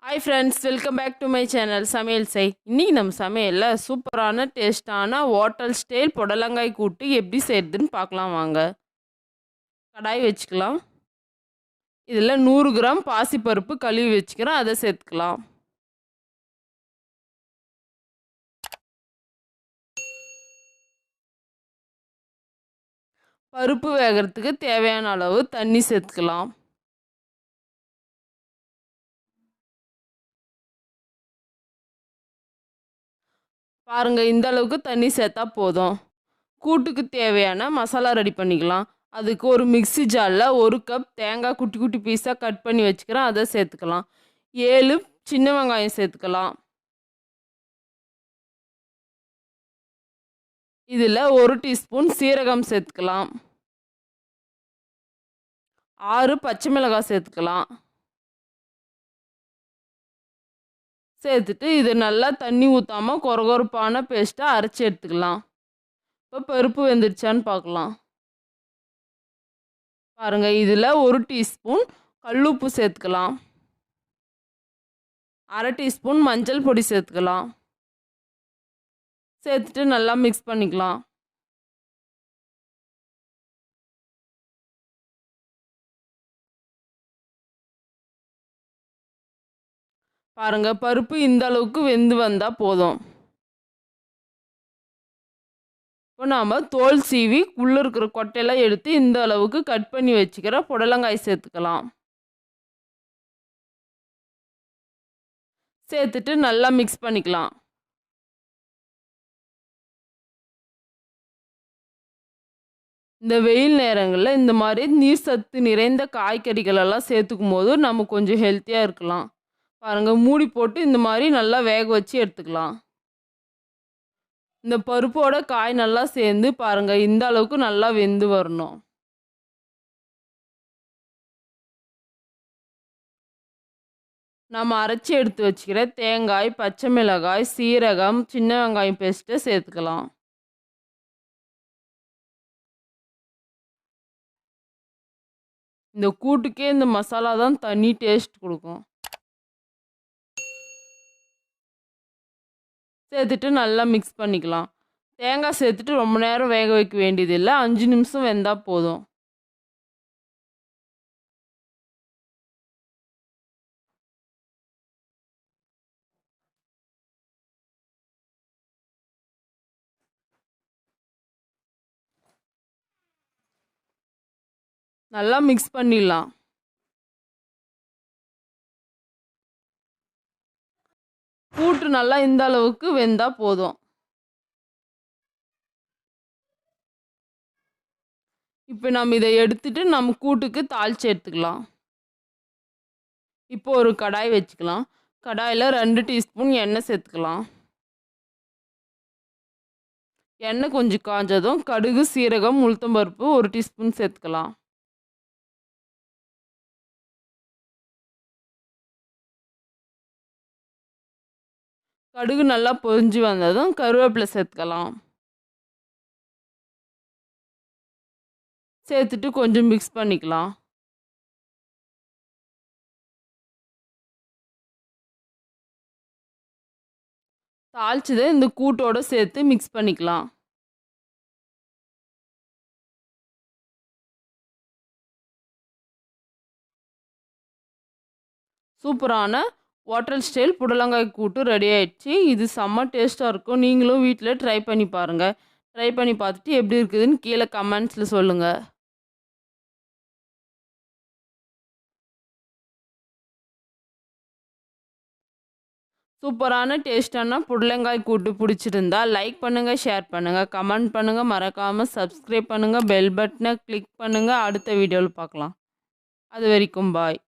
Hi friends, welcome back to my channel Samayal say. இன்னைக்கு நம்ம சமையல்ல சூப்பரான டேஸ்டான ஹோட்டல் ஸ்டைல் புடலங்காய் கூட்டு எப்படி செய்யறதுன்னு பார்க்கலாம் வாங்க. கடாய் வச்சுக்கலாம். இதில் 100 கிராம் பாசிப்பருப்பு கழுவி வச்சுக்கிறேன், அதை சேர்த்துக்கலாம். பருப்பு வேகிறதுக்கு தேவையான அளவு தண்ணி சேர்த்துக்கலாம். பாருங்க, இந்த அளவுக்கு தண்ணி சேர்த்தா போதும். கூட்டுக்கு தேவையான மசாலா ரெடி பண்ணிக்கலாம். அதுக்கு ஒரு மிக்ஸி ஜாரில் 1 கப் தேங்காய் குட்டி குட்டி பீஸாக கட் பண்ணி வச்சுக்கிறேன், அதை சேர்த்துக்கலாம். 7 சின்ன வெங்காயம் சேர்த்துக்கலாம். இதில் 1 டீஸ்பூன் சீரகம் சேர்த்துக்கலாம். 6 பச்சை மிளகாய் சேர்த்துக்கலாம். சேர்த்துட்டு இது நல்லா தண்ணி ஊற்றாமல் கொரகொரப்பான பேஸ்ட்டாக அரைச்சி எடுத்துக்கலாம். இப்போ பருப்பு வெந்துருச்சான்னு பார்க்கலாம். பாருங்கள், இதில் 1 டீஸ்பூன் கல்லுப்பு சேர்த்துக்கலாம். 1/2 டீஸ்பூன் மஞ்சள் பொடி சேர்த்துக்கலாம். சேர்த்துட்டு நல்லா மிக்ஸ் பண்ணிக்கலாம். பாருங்க, பருப்பு இந்த அளவுக்கு வெந்து வந்தால் போதும். இப்போ நாம் தோல் சீவி உள்ளே இருக்கிற கொட்டையெல்லாம் எடுத்து இந்த அளவுக்கு கட் பண்ணி வச்சுக்கிற புடலங்காய் சேர்த்துக்கலாம். சேர்த்துட்டு நல்லா மிக்ஸ் பண்ணிக்கலாம். இந்த வெயில் நேரங்களில் இந்த மாதிரி நீர் சத்து நிறைந்த காய்கறிகளெல்லாம் சேர்த்துக்கும் போது நம்ம கொஞ்சம் ஹெல்த்தியாக இருக்கலாம். பாருங்கள், மூடி போட்டு இந்த மாதிரி நல்லா வேக வச்சு எடுத்துக்கலாம். இந்த பருப்போட காய் நல்லா சேர்ந்து பாருங்கள், இந்த அளவுக்கு நல்லா வெந்து வரணும். நம்ம அரைச்சி எடுத்து வச்சுக்கிற தேங்காய், பச்சை மிளகாய், சீரகம், சின்ன வெங்காயம் பேஸ்ட்டை சேர்த்துக்கலாம். இந்த கூட்டுக்கே இந்த மசாலா தான் தனி டேஸ்ட் கொடுக்கும். சேர்த்துட்டு நல்லா மிக்ஸ் பண்ணிக்கலாம். தேங்காய் சேர்த்துட்டு ரொம்ப நேரம் வேக வைக்க வேண்டியதில்லை, 5 நிமிஷம் வெந்தால் போதும். நல்லா மிக்ஸ் பண்ணிடலாம். கூட்டு நல்லா இந்த அளவுக்கு வெந்தால் போதும். இப்போ நம்ம இதை எடுத்துட்டு நம்ம கூட்டுக்கு தாளித்து எடுத்துக்கலாம். இப்போ ஒரு கடாய் வச்சுக்கலாம். கடாயில் 2 டீஸ்பூன் எண்ணெய் சேர்த்துக்கலாம். எண்ணெய் கொஞ்சம் காஞ்சதும் கடுகு, சீரகம், உளுத்தம்பருப்பு 1 டீஸ்பூன் சேர்த்துக்கலாம். கடுகு நல்லா பொரிஞ்சு வந்ததும் கருவேப்பிலை சேர்த்துக்கலாம். சேர்த்துட்டு கொஞ்சம் மிக்ஸ் பண்ணிக்கலாம். தாளிச்சதை இந்த கூட்டோட சேர்த்து மிக்ஸ் பண்ணிக்கலாம். சூப்பரான ஹோட்டல் ஸ்டைல் புடலங்காய் கூட்டு ரெடி ஆயிடுச்சு. இது செம்ம டேஸ்ட்டாக இருக்கும். நீங்களும் வீட்டில் ட்ரை பண்ணி பாருங்கள். ட்ரை பண்ணி பார்த்துட்டு எப்படி இருக்குதுன்னு கீழே கமெண்ட்ஸில் சொல்லுங்கள். சூப்பரான டேஸ்டான புடலங்காய் கூட்டு பிடிச்சிருந்தா லைக் பண்ணுங்கள், ஷேர் பண்ணுங்கள், கமெண்ட் பண்ணுங்கள், மறக்காமல் சப்ஸ்கிரைப் பண்ணுங்கள், பெல் பட்டனை கிளிக் பண்ணுங்கள். அடுத்த வீடியோவில் பார்க்கலாம். அது வரைக்கும் பாய்.